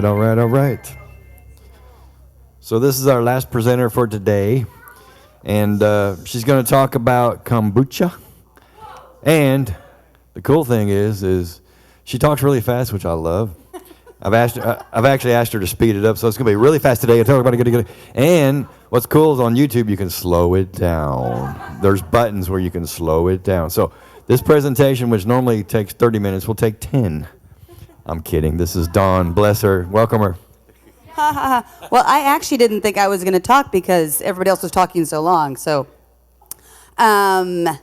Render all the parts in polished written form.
right, all right, all right. So this is our last presenter for today, and she's going to talk about kombucha. And the cool thing is she talks really fast, which I love. I've actually asked her to speed it up, so it's going to be really fast today. I talk about it. And what's cool is on YouTube you can slow it down. There's buttons where you can slow it down. So this presentation, which normally takes 30 minutes, will take 10. I'm kidding. This is Dawn. Bless her. Welcome her. Well, I actually didn't think I was going to talk because everybody else was talking so long. So, kombucha.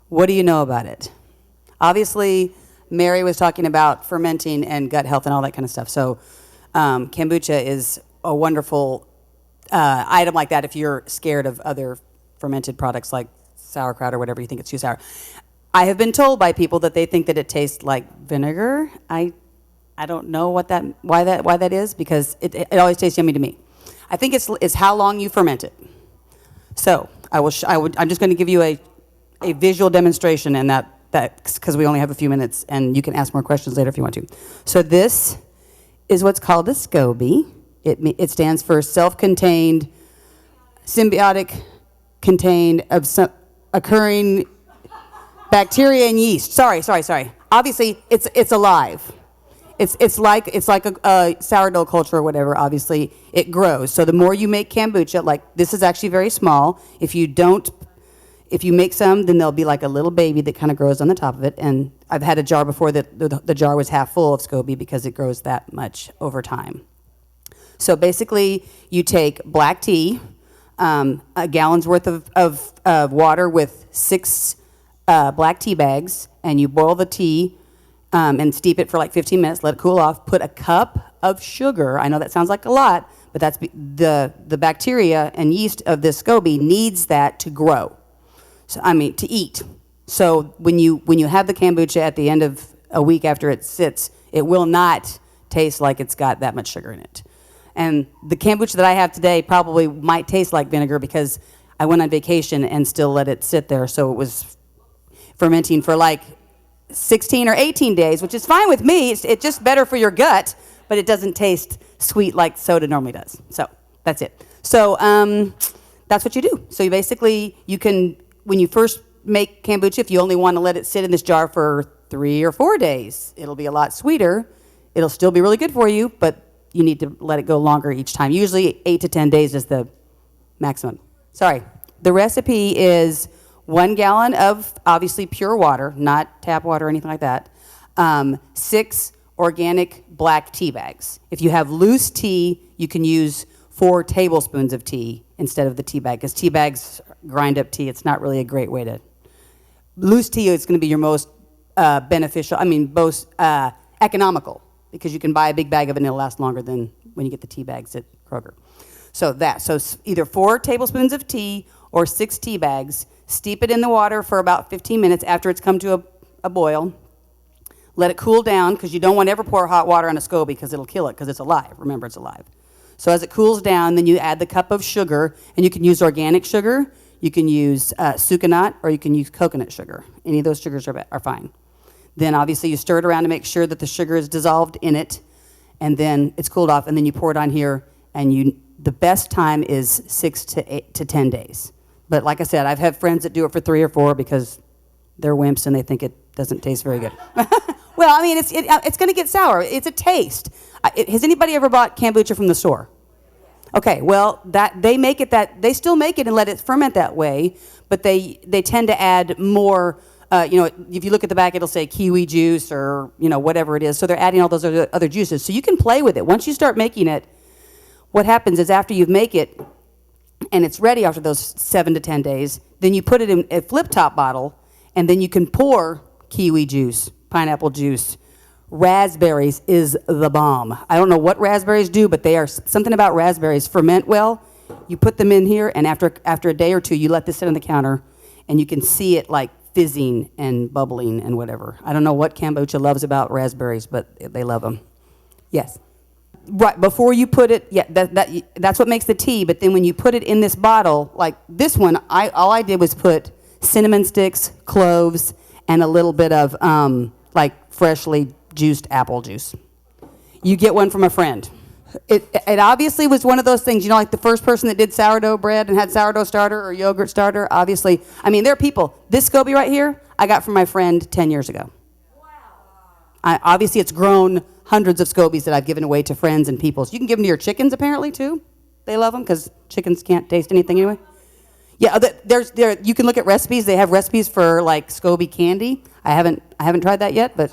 What do you know about it? Obviously, Mary was talking about fermenting and gut health and all that kind of stuff. So, kombucha is a wonderful item like that if you're scared of other fermented products like sauerkraut or whatever you think it's too sour. I have been told by people that they think that it tastes like vinegar. I don't know why that is, because it always tastes yummy to me. I think it's how long you ferment it. So I'm just going to give you a visual demonstration, and that because we only have a few minutes, and you can ask more questions later if you want to. So this is what's called a SCOBY. It stands for self-contained, symbiotic, contained, occurring bacteria and yeast. Sorry. Obviously, it's alive. It's like a sourdough culture or whatever. Obviously, it grows. So the more you make kombucha, like this is actually very small. If you make some, then there'll be like a little baby that kind of grows on the top of it. And I've had a jar before that the jar was half full of SCOBY because it grows that much over time. So basically, you take black tea, a gallon's worth of water with 6 black tea bags, and you boil the tea and steep it for like 15 minutes, let it cool off, put a cup of sugar. I know that sounds like a lot, but that's the bacteria and yeast of this SCOBY needs that to grow. So, to eat. So when you have the kombucha at the end of a week after it sits, it will not taste like it's got that much sugar in it. And the kombucha that I have today probably might taste like vinegar because I went on vacation and still let it sit there, so it was fermenting for like 16 or 18 days, which is fine with me. It's just better for your gut, but it doesn't taste sweet like soda normally does. So that's it. So that's what you do. So you can, when you first make kombucha, if you only want to let it sit in this jar for 3 or 4 days, it'll be a lot sweeter. It'll still be really good for you, but you need to let it go longer each time. Usually 8 to 10 days is the maximum. Sorry. The recipe is 1 gallon of obviously pure water, not tap water or anything like that. 6 organic black tea bags. If you have loose tea, you can use 4 tablespoons of tea instead of the tea bag, because tea bags grind up tea. It's not really a great way to. Loose tea is going to be your most beneficial. Most economical, because you can buy a big bag of it and it'll last longer than when you get the tea bags at Kroger. So either 4 tablespoons of tea or 6 tea bags. Steep it in the water for about 15 minutes after it's come to a boil. Let it cool down, because you don't want to ever pour hot water on a SCOBY because it'll kill it, because it's alive. Remember, it's alive. So as it cools down, then you add the cup of sugar, and you can use organic sugar, you can use sucanat, or you can use coconut sugar. Any of those sugars are fine. Then obviously you stir it around to make sure that the sugar is dissolved in it, and then it's cooled off, and then you pour it on here, and the best time is 6 to 10 days. But like I said, I've had friends that do it for 3 or 4 because they're wimps and they think it doesn't taste very good. Well, it's going to get sour. It's a taste. Has anybody ever bought kombucha from the store? Okay, well, they still make it and let it ferment that way, but they tend to add more. If you look at the back, it'll say kiwi juice or whatever it is. So they're adding all those other juices. So you can play with it. Once you start making it, what happens is after you make it, and it's ready after those 7 to 10 days, then you put it in a flip-top bottle, and then you can pour kiwi juice, pineapple juice. Raspberries is the bomb. I don't know what raspberries do, but they are something about raspberries ferment well. You put them in here, and after a day or two, you let this sit on the counter, and you can see it like fizzing and bubbling and whatever. I don't know what kombucha loves about raspberries, but they love them. Yes. Right, before you put it, that's what makes the tea, but then when you put it in this bottle, like this one, all I did was put cinnamon sticks, cloves, and a little bit of freshly juiced apple juice. You get one from a friend. It obviously was one of those things, like the first person that did sourdough bread and had sourdough starter or yogurt starter, obviously. I mean, there are people. This SCOBY right here, I got from my friend 10 years ago. Wow. Obviously, it's grown hundreds of SCOBYs that I've given away to friends and people. So you can give them to your chickens, apparently, too. They love them because chickens can't taste anything anyway. Yeah, you can look at recipes. They have recipes for, like, SCOBY candy. I haven't tried that yet, but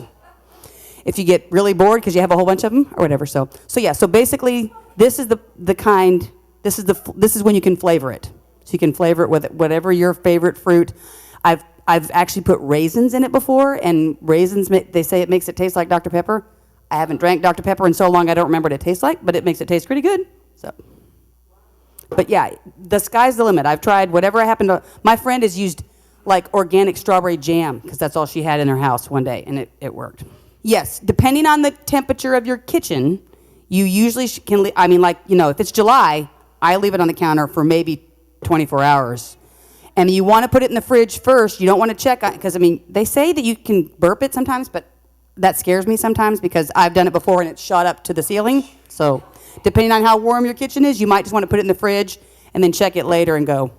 if you get really bored because you have a whole bunch of them or whatever. So basically this is this is when you can flavor it. So you can flavor it with whatever your favorite fruit. I've actually put raisins in it before, and raisins, they say it makes it taste like Dr. Pepper. I haven't drank Dr. Pepper in so long I don't remember what it tastes like, but it makes it taste pretty good. So, but yeah, the sky's the limit. I've tried whatever I happen to. My friend has used like organic strawberry jam because that's all she had in her house one day, and it worked. Yes, depending on the temperature of your kitchen, you usually can, if it's July, I leave it on the counter for maybe 24 hours. And you want to put it in the fridge first. You don't want to check on it because, they say that you can burp it sometimes, but that scares me sometimes because I've done it before and it's shot up to the ceiling. So depending on how warm your kitchen is, you might just want to put it in the fridge and then check it later and go,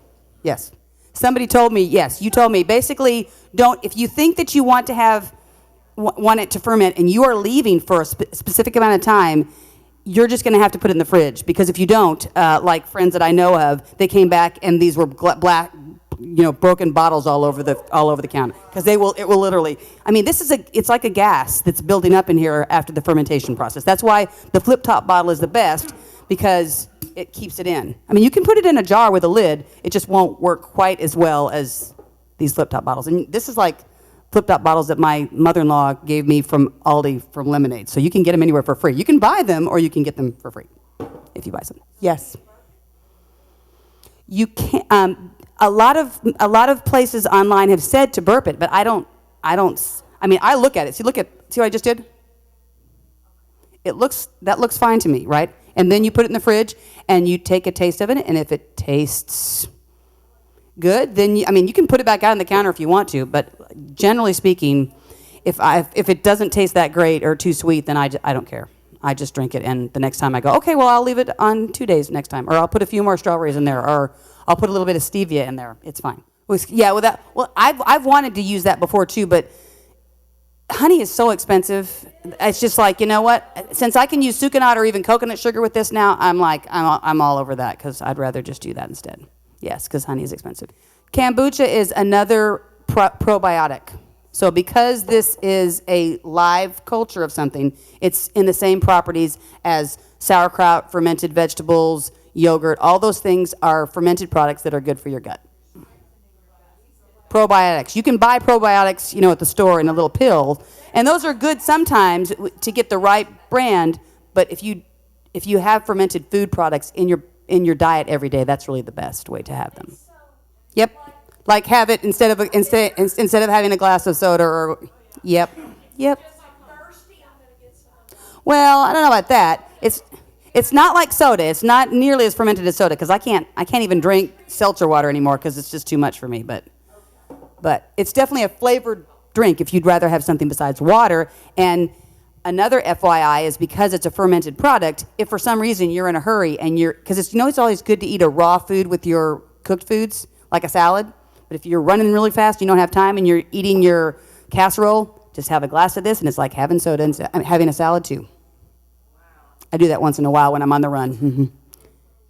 yes. Somebody told me, yes, you told me, basically, if you think that you want it to ferment and you are leaving for a specific amount of time, you're just going to have to put it in the fridge, because if you don't, like friends that I know of, they came back and these were black, broken bottles all over the counter, because it will literally. It's like a gas that's building up in here after the fermentation process. That's why the flip top bottle is the best, because it keeps it in. You can put it in a jar with a lid, it just won't work quite as well as these flip top bottles. And this is like flip-top bottles that my mother-in-law gave me from Aldi from lemonade. So you can get them anywhere for free. You can buy them or you can get them for free if you buy some. Yes. You can. A lot of places online have said to burp it, but I don't. I look at it. See what I just did? That looks fine to me, right? And then you put it in the fridge and you take a taste of it, and if it tastes good, then you can put it back out on the counter if you want to, but generally speaking, if it doesn't taste that great or too sweet, then I don't care. I just drink it, and the next time I go, okay, well, I'll leave it on 2 days next time, or I'll put a few more strawberries in there, or I'll put a little bit of stevia in there. It's fine. I've wanted to use that before too, but honey is so expensive. It's just like, you know what? Since I can use sucanat or even coconut sugar with this now, I'm all over that, because I'd rather just do that instead. Yes, because honey is expensive. Kombucha is another probiotic. So because this is a live culture of something, it's in the same properties as sauerkraut, fermented vegetables, yogurt. All those things are fermented products that are good for your gut. Probiotics. You can buy probiotics, at the store in a little pill, and those are good sometimes to get the right brand. But if you have fermented food products in your diet every day, that's really the best way to have them. Yep. Like have it instead of having a glass of soda or yep. Well, I don't know about that. It's not like soda. It's not nearly as fermented as soda, because I can't even drink seltzer water anymore because it's just too much for me, but it's definitely a flavored drink if you'd rather have something besides water. And another FYI is, because it's a fermented product, if for some reason you're in a hurry and because it's always good to eat a raw food with your cooked foods, like a salad. But if you're running really fast, you don't have time, and you're eating your casserole, just have a glass of this, and it's like having soda and having a salad too. Wow. I do that once in a while when I'm on the run. Mm-hmm.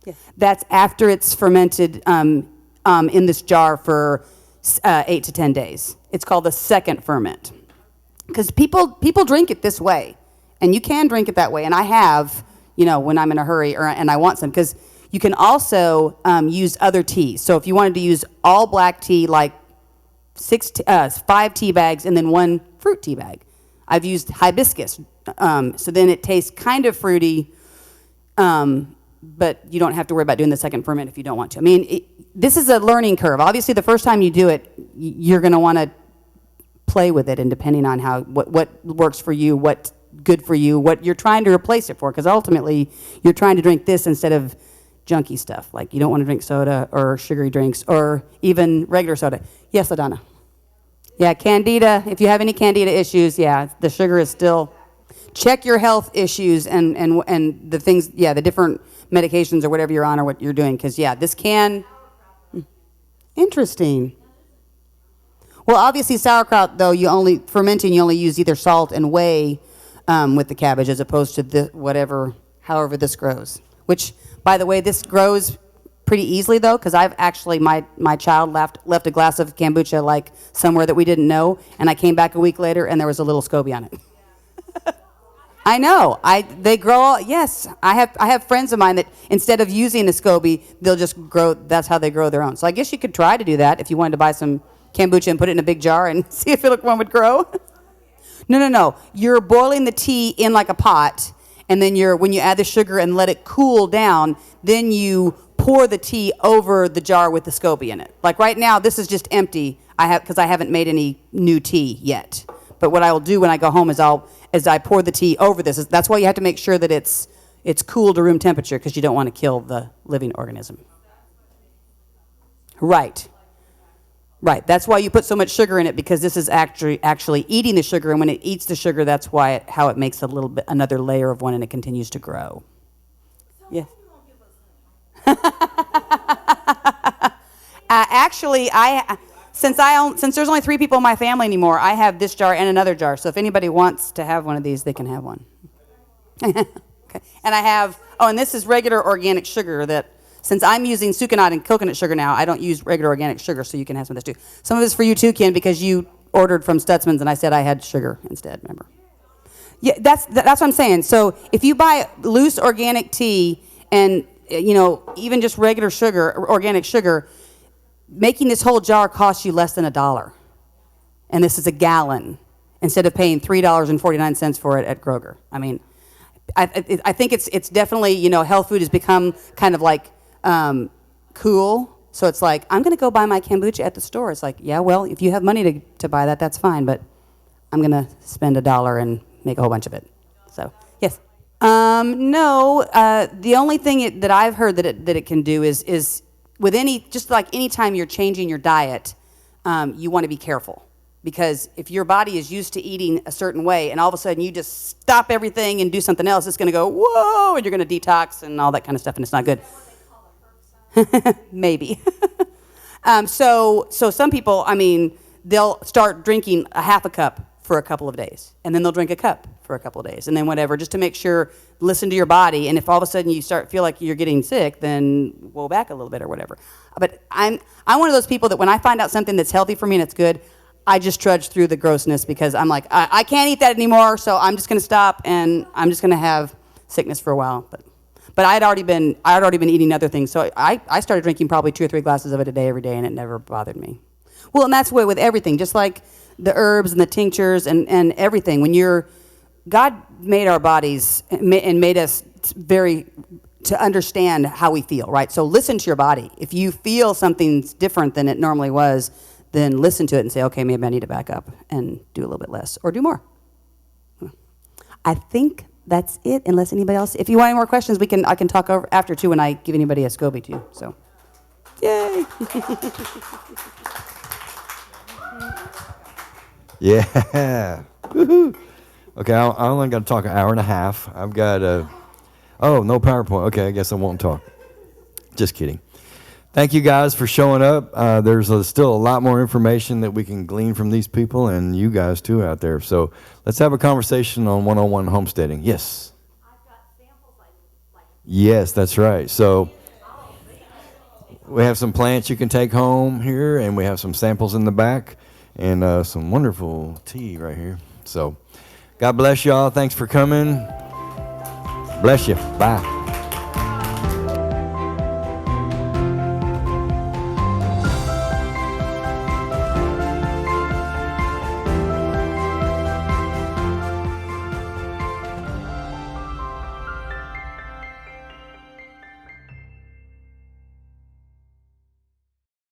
Yeah. That's after it's fermented in this jar for 8 to 10 days. It's called the second ferment. Because people drink it this way, and you can drink it that way. And I have, when I'm in a hurry and I want some, because you can also use other teas. So if you wanted to use all black tea, like 5 tea bags and then 1 fruit tea bag. I've used hibiscus, so then it tastes kind of fruity, but you don't have to worry about doing the second ferment if you don't want to. This is a learning curve. Obviously, the first time you do it, you're going to want to play with it, and depending on what works for you, what's good for you, what you're trying to replace it for, because ultimately you're trying to drink this instead of junky stuff. Like, you don't want to drink soda or sugary drinks or even regular soda. Yes, LaDonna. Yeah, candida. If you have any candida issues, yeah, the sugar is still check your health issues and the things, the different medications or whatever you're on or what you're doing, because this can. Interesting. Well, obviously sauerkraut, though, you only use either salt and whey with the cabbage, as opposed to however this grows. Which, by the way, this grows pretty easily, though, because I've actually, my child left a glass of kombucha like somewhere that we didn't know, and I came back a week later and there was a little SCOBY on it. I know. They grow. Yes, I have friends of mine that instead of using a SCOBY, they'll just grow. That's how they grow their own. So I guess you could try to do that if you wanted to buy some kombucha and put it in a big jar and see if one would grow. No. You're boiling the tea in like a pot, and then when you add the sugar and let it cool down, then you pour the tea over the jar with the SCOBY in it. Like right now, this is just empty. Because I haven't made any new tea yet. But what I will do when I go home is I pour the tea over this. That's why you have to make sure that it's cool to room temperature, because you don't want to kill the living organism. Right. That's why you put so much sugar in it, because this is actually eating the sugar, and when it eats the sugar, that's how it makes another layer of one, and it continues to grow. Yes. Actually, since there's only 3 people in my family anymore, I have this jar and another jar. So if anybody wants to have one of these, they can have one. Okay. And I have, and this is regular organic sugar that, since I'm using sucanat and coconut sugar now, I don't use regular organic sugar, so you can have some of this too. Some of this for you too, Ken, because you ordered from Stutzman's and I said I had sugar instead, remember? Yeah, that's what I'm saying. So if you buy loose organic tea and, even just regular sugar, or organic sugar, making this whole jar costs you less than $1. And this is a gallon, instead of paying $3.49 for it at Kroger. I mean, I think it's definitely, health food has become kind of like cool. So it's like, I'm going to go buy my kombucha at the store. It's like, yeah, well, if you have money to buy that, that's fine. But I'm going to spend $1 and make a whole bunch of it. So, yes. No, the only thing that I've heard that it can do is with just like any time you're changing your diet, you want to be careful. Because if your body is used to eating a certain way and all of a sudden you just stop everything and do something else, it's going to go, whoa, and you're going to detox and all that kind of stuff, and it's not good. Maybe. So some people, they'll start drinking a half a cup for a couple of days, and then they'll drink a cup for a couple of days, and then whatever, just to make sure, listen to your body, and if all of a sudden you feel like you're getting sick, then go back a little bit or whatever. But I'm one of those people that when I find out something that's healthy for me and it's good, I just trudge through the grossness, because I'm like, I can't eat that anymore, so I'm just going to stop, and I'm just going to have sickness for a while. But I had already been eating other things, so I started drinking probably 2 or 3 glasses of it a day every day, and it never bothered me. Well, and that's the way with everything, just like the herbs and the tinctures and everything. God made our bodies and made us to understand how we feel, right? So listen to your body. If you feel something's different than it normally was, then listen to it and say, okay, maybe I need to back up and do a little bit less or do more. I think that's it, unless anybody else. If you want any more questions, I can talk over after too when I give anybody a SCOBY too. So, yay! Yeah. Woohoo. Okay, I only got to talk an hour and a half. I've got no PowerPoint. Okay, I guess I won't talk. Just kidding. Thank you guys for showing up. There's still a lot more information that we can glean from these people and you guys too out there. So let's have a conversation on 101 homesteading. Yes. I've got samples like. Yes, that's right. So we have some plants you can take home here, and we have some samples in the back, and some wonderful tea right here. So God bless y'all. Thanks for coming. Bless you. Bye.